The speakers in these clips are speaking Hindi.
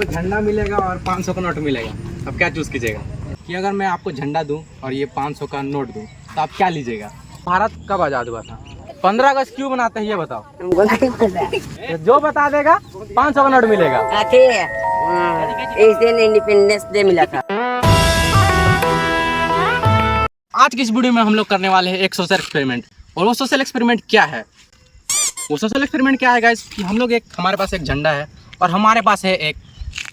आपको झंडा मिलेगा और 500 का नोट मिलेगा, अब क्या चूज कीजिएगा? कि अगर मैं आपको झंडा दूं और ये 500 का नोट दूं तो आप क्या लीजिएगा? भारत कब आजाद हुआ था? 15 अगस्त क्यों मनाते हैं ये बताओ? तो जो बता देगा 500 का नोट मिलेगा। इस दिन इंडिपेंडेंस डे मिला था। आज की इस वीडियो में हम लोग करने वाले हैं एक सोशल एक्सपेरिमेंट। और वो सोशल एक्सपेरिमेंट क्या है? वो सोशल एक्सपेरिमेंट क्या है गाइस कि हम लोग हमारे पास एक झंडा है और हमारे पास है एक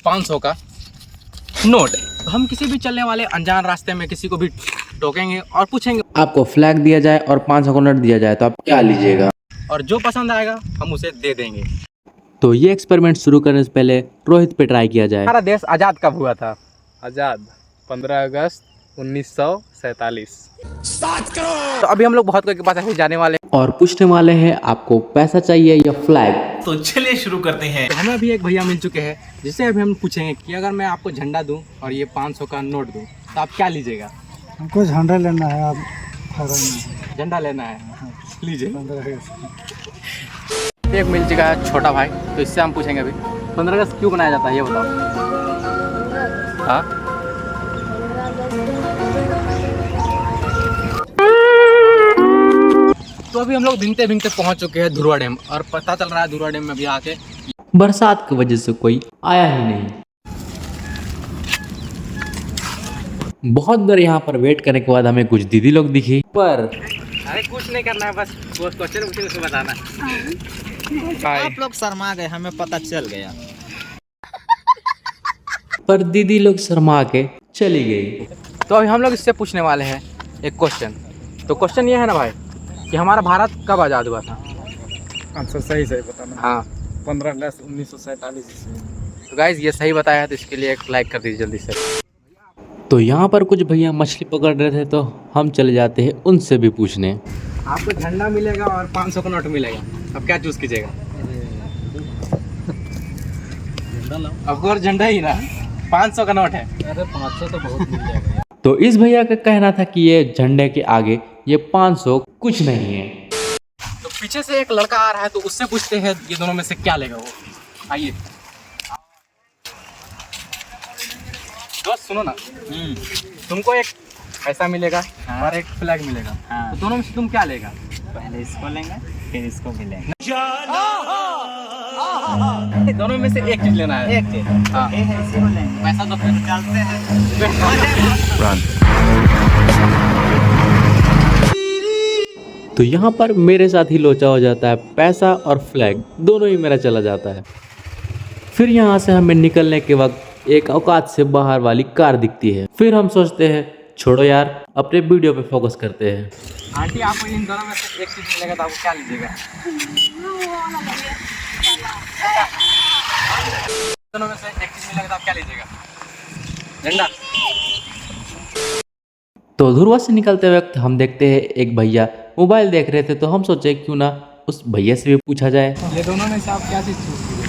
500 का नोट। तो हम किसी भी चलने वाले अनजान रास्ते में किसी को भी टोकेंगे और पूछेंगे आपको फ्लैग दिया जाए और 500 का नोट दिया जाए तो आप क्या लीजिएगा? और जो पसंद आएगा हम उसे दे देंगे। तो ये एक्सपेरिमेंट शुरू करने से पहले रोहित पे ट्राई किया जाए। हमारा देश आज़ाद कब हुआ था? आज़ाद 15 अगस्त 1947। तो अभी हम लोग बहुत कोई के पास ऐसे जाने वाले हैं। और पूछने वाले हैं आपको पैसा चाहिए या फ्लैग? तो चलिए शुरू करते हैं। तो हमें अभी एक भैया मिल चुके हैं जिससे अभी हम पूछेंगे कि अगर मैं आपको झंडा दूं और ये 500 का नोट दूं तो आप क्या लीजिएगा? हमको झंडा लेना है। आप झंडा लेना है, लीजिए। एक मिल चुका है छोटा भाई, तो इससे हम पूछेंगे अभी 15 अगस्त क्यों मनाया जाता है ये बताओ। हाँ, तो अभी हम लोग भिंगते भिंगते पहुंच चुके हैं धुरवा डैम और पता चल रहा है धुरवा डैम में अभी आके बरसात की वजह से कोई आया ही नहीं। बहुत देर यहाँ पर वेट करने के बाद हमें कुछ दीदी लोग दिखी, पर अरे कुछ नहीं करना है, बस वो क्वेश्चन उसको बताना है। आप लोग शर्मा गए, हमें पता चल गया। पर दीदी लोग शर्मा के चली गई। तो अभी हम लोग इससे पूछने वाले हैं एक क्वेश्चन। तो क्वेश्चन ये है ना भाई कि हमारा भारत कब आज़ाद हुआ था? आंसर सही बताना। हाँ, 15 अगस्त 1947। तो गाइज ये सही बताया है तो इसके लिए एक लाइक कर दीजिए जल्दी से। तो यहाँ पर कुछ भैया मछली पकड़ रहे थे तो हम चले जाते हैं उनसे भी पूछने। आपको झंडा मिलेगा और 500 का नोट मिलेगा, अब क्या चूज कीजिएगा? अब और झंडा ही ना, 500 का नोट है। अरे 500 तो बहुत मिल जाएगा। तो इस भैया का कहना था कि ये झंडे के आगे ये 500 कुछ नहीं है। तो पीछे से एक लड़का आ रहा है तो उससे पूछते हैं ये दोनों में से क्या लेगा वो। आइए दोस्त सुनो ना, तुमको एक पैसा मिलेगा और एक फ्लैग मिलेगा। तो दोनों में से तुम क्या लेगा? पहले इसको लेंगे फिर इसको भी लेंगे। दोनों में से एक चीज लेना है। एक चीज हाँ, इसी को लेंगे। पैसा तो फिर चलते हैं। तो यहाँ पर मेरे साथ ही लोचा हो जाता है, पैसा और फ्लैग दोनों ही मेरा चला जाता है। फिर यहाँ से हमें निकलने के वक्त एक औकात से बाहर वाली कार दिखती है। फिर हम सोचते हैं छोड़ो यार, अपने वीडियो पे फोकस करते हैं। आंटी आपको इन दोनों में से एक चीज मिलेगा तो आपको क्या लीजिएगा? दोनों में से एक चीज मिलेगा तो आप क्या लीजिएगा? झंडा। तो धुरवा से निकलते वक्त हम देखते हैं एक भैया मोबाइल देख रहे थे, तो हम सोचे क्यों ना उस भैया से भी पूछा जाए। ये दोनों में से आप क्या चीज चूज कीजिए?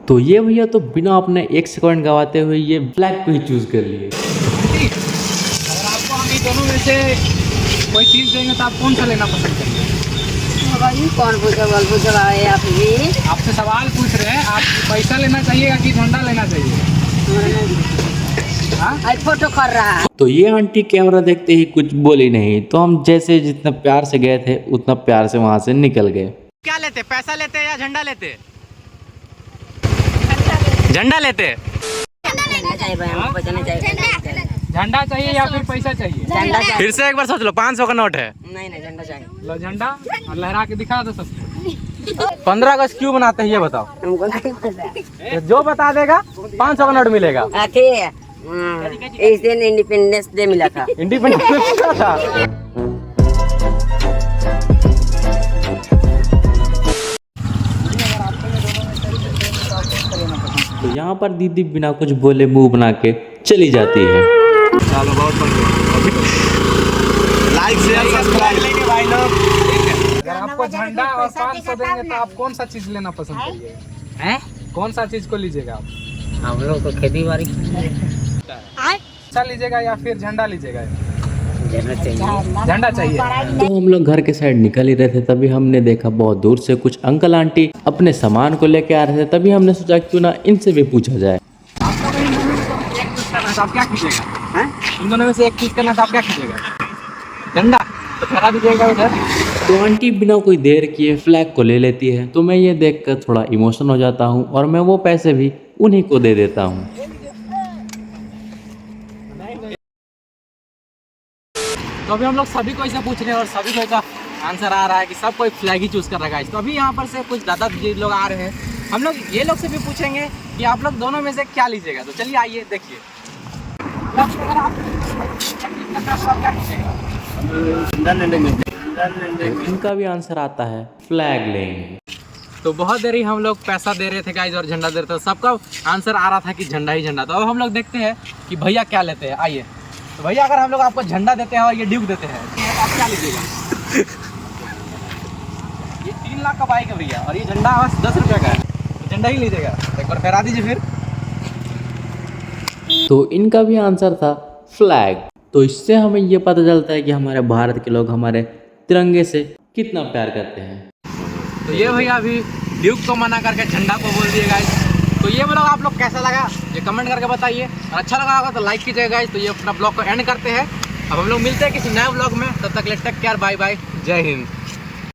तो ये भैया तो बिना अपने 1 सेकंड गवाते हुए ये ब्लैक को ही चूज कर लिए। अगर आपको हम इन दोनों में से कोई चीज देंगे तो आप कौन सा लेना पसंद करेंगे? कौन पूछा है आप भी? आपसे सवाल पूछ रहे हैं, आप पैसा लेना चाहिए कि झंडा लेना चाहिए? फोटो कर रहा है। तो ये आंटी कैमरा देखते ही कुछ बोली नहीं, तो हम जैसे जितना प्यार से गए थे उतना प्यार से वहां से निकल गए। क्या लेते, पैसा लेते या झंडा लेते? झंडा लेते। झंडा चाहिए या फिर पैसा चाहिए? फिर से एक बार सोच लो, 500 का नोट है। नहीं झंडा चाहिए। लो झंडा और लहरा के दिखा दो सबको। 15 अगस्त क्यों मनाते हैं ये बताओ? हमको नहीं पता। तो जो बता देगा 500 का नोट मिलेगा। इस दिन इंडिपेंडेंस डे मिला था। इंडिपेंडेंस डे पूरा था। तो यहाँ पर दीदी बिना कुछ बोले मुंह बना के चली जाती है। चलो बहुत लाइक शेयर सब्सक्राइब लेंगे भाई लोग। अगर आपको झंडा और 500 देंगे तो आप कौन सा चीज लेना पसंद करिए? कौन सा चीज को लीजिएगा आप? हम लोग तो खेती बाड़ी अच्छा लीजिएगा या फिर झंडा लीजिएगा? झंडा चाहिए। तो हम लोग घर के साइड निकल ही रहे थे, तभी हमने देखा बहुत दूर से कुछ अंकल आंटी अपने सामान को लेके आ रहे थे। तभी हमने सोचा क्यों ना इनसे भी पूछा जाए। आप क्या कीजिएगा? इन दोनों में से एक चीज करना तो आप क्या कीजिएगा? झंडा तो फहरा दीजिएगा उधर। तो आंटी बिना कोई देर किए फ्लैग को ले लेती है, तो मैं ये देखकर थोड़ा इमोशनल हो जाता हूँ और मैं वो पैसे भी उन्हीं को दे देता हूँ। तो अभी हम लोग सभी को ऐसे पूछ रहे हैं और सभी को का आंसर आ रहा है कि सब कोई फ्लैग ही चूज कर रहा है। तो अभी यहाँ पर से कुछ दादाजी लोग आ रहे हैं, हम लोग ये लोग से भी पूछेंगे कि आप लोग दोनों में से क्या लीजिएगा। तो चलिए आइए देखिए। इनका भी आंसर आता है फ्लैग लेंगे। तो बहुत देरी हम लोग पैसा दे रहे थे गाइस और झंडा दे रहे थे, सबका आंसर आ रहा था कि झंडा ही झंडा। तो अब हम लोग देखते हैं कि भैया क्या लेते हैं। आइए। तो भैया अगर हम लोग आपको झंडा देते हैं और ये ड्यूक देते हैं तो आप क्या लीजिएगा? ये 3 लाख का बाइक है भैया और ये झंडा बस 10 रुपये का है, तो झंडा ही लीजिएगा। एक बार फहरा दीजिए फिर। तो इनका भी आंसर था फ्लैग। तो इससे हमें ये पता चलता है कि हमारे भारत के लोग हमारे तिरंगे से कितना प्यार करते हैं। तो ये भैया अभी ड्यूक को मना करके झंडा को बोल दिए गाइस। तो ये ब्लॉग आप लोग कैसा लगा ये कमेंट करके बताइए, और अच्छा लगा होगा तो लाइक कीजिएगा गाइस। तो ये अपना ब्लॉग को एंड करते हैं। अब हम लोग मिलते हैं किसी नए ब्लॉग में, तब तक टेक केयर, बाय बाय, जय हिंद।